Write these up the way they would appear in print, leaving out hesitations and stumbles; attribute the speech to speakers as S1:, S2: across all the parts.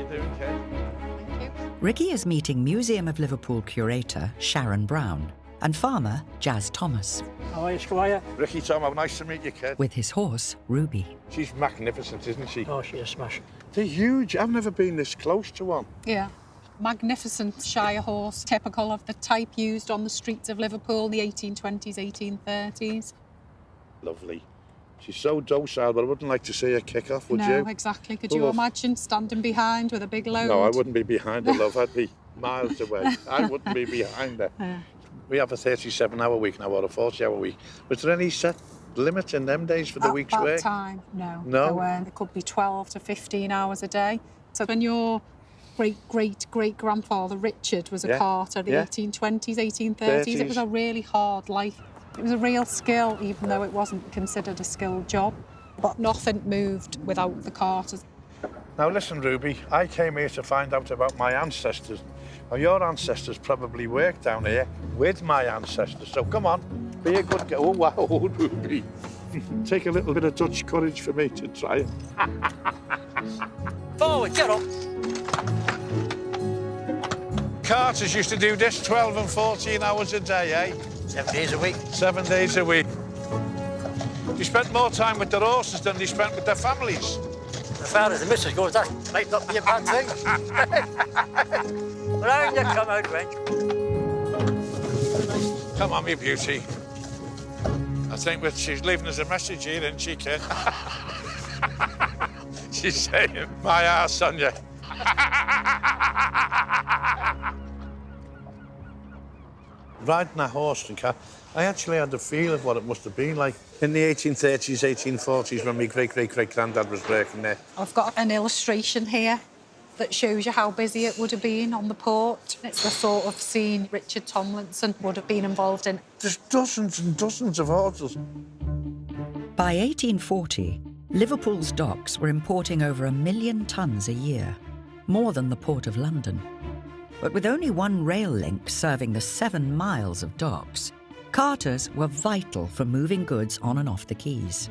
S1: you doing, Kate?
S2: Thank you.
S3: Ricky is meeting Museum of Liverpool curator Sharon Brown and farmer Jazz Thomas
S4: How are you, Squire?
S1: Ricky Tom, how nice to meet you, kid.
S3: with his horse Ruby.
S1: She's magnificent, isn't she?
S4: Oh, she is smashing.
S1: They're huge. I've never been this close to one.
S2: Yeah. Magnificent Shire horse, typical of the type used on the streets of Liverpool in the 1820s, 1830s.
S1: Lovely. She's so docile, but I wouldn't like to see her kick off, would you?
S2: No, exactly. Could you
S1: Oh.
S2: imagine standing behind with a big load?
S1: No, I wouldn't be behind her, love. I'd be miles away. I wouldn't be behind her. We have a 37-hour week now, or a 40-hour week. Was there any set limit in them days for the
S2: At
S1: week's
S2: that
S1: work?
S2: time, no.
S1: No?
S2: There weren't. It could be 12 to 15 hours a day. So when your great-great-great-grandfather Richard was a
S1: Yeah.
S2: carter, the
S1: Yeah.
S2: 1820s, 1830s, it was a really hard life. It was a real skill, even though it wasn't considered a skilled job. But nothing moved without the carters.
S1: Now listen, Ruby, I came here to find out about my ancestors. Now, your ancestors probably worked down here with my ancestors, so come on, be a good girl. Oh, wow, Ruby. Take a little bit of Dutch courage for me to try it.
S4: Forward, get up.
S1: Carters used to do this 12 and 14 hours a day, eh?
S4: 7 days a week.
S1: 7 days a week. They spent more time with their horses than they spent with their families.
S4: The father, the missus goes, that might not be a bad thing. Round you come out, wench.
S1: Come on, me beauty. I think that she's leaving us a message here, isn't she, kid? She's saying, my arse on you. Riding a horse and car, I actually had a feel of what it must have been like in the 1830s, 1840s, when my great-great-great-granddad was working there.
S2: I've got an illustration here that shows you how busy it would have been on the port. It's the sort of scene Richard Tomlinson would have been involved in.
S1: There's dozens and dozens of horses.
S3: By 1840, Liverpool's docks were importing over 1 million tonnes a year, more than the Port of London. But with only one rail link serving the 7 miles of docks, carters were vital for moving goods on and off the quays.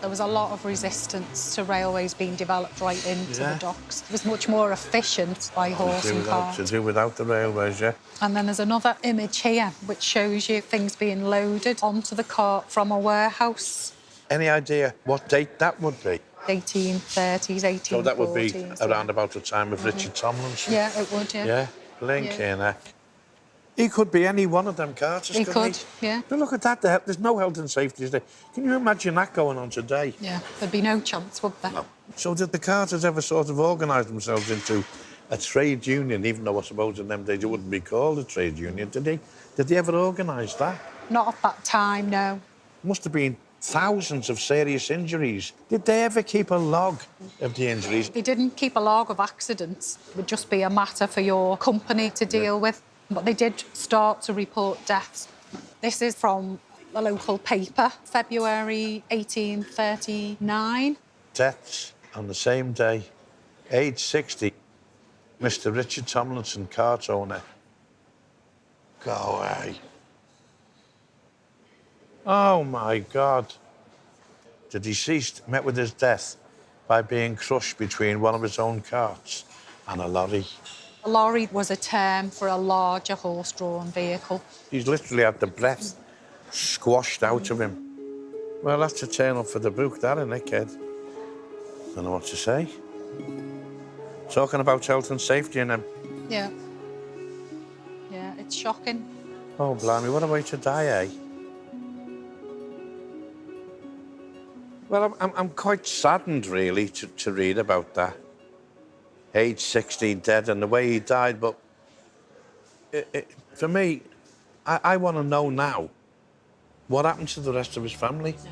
S2: There was a lot of resistance to railways being developed right into
S1: Yeah.
S2: the docks. It was much more efficient by horse and cart.
S1: To do without the railways, yeah.
S2: And then there's another image here which shows you things being loaded onto the cart from a warehouse.
S1: Any idea what date that would be?
S2: 1830s, 1840s.
S1: So that would be around about the time of Richard Tomlinson.
S2: Yeah, it would, yeah.
S1: Yeah, blink
S2: Yeah.
S1: in there. He could be any one of them carters,
S2: He
S1: couldn't
S2: could, yeah.
S1: But look at that, there's no health and safety, is there? Can you imagine that going on today?
S2: Yeah, there'd be no chance, would there?
S1: No. So did the carters ever sort of organise themselves into a trade union, even though I suppose in them days it wouldn't be called a trade union, did they? Did they ever organise that?
S2: Not at that time, no.
S1: Must have been thousands of serious injuries. Did they ever keep a log of the injuries?
S2: They didn't keep a log of accidents. It would just be a matter for your company to deal with. But they did start to report deaths. This is from the local paper, February 1839.
S1: Deaths on the same day, age 60, Mr. Richard Tomlinson, cart owner. Go away. Oh, my God. The deceased met with his death by being crushed between one of his own carts and a lorry.
S2: A lorry was a term for a larger horse-drawn vehicle.
S1: He's literally had the breath squashed out of him. Well, that's a turn up for the book, that, isn't it, kid? Don't know what to say. Talking about health and safety and them.
S2: Yeah. Yeah, it's shocking.
S1: Oh, blimey, what a way to die, eh? Well, I'm quite saddened, really, to read about that. Age 60, dead, and the way he died, but for me, I want to know now what happened to the rest of his family.
S2: Yeah.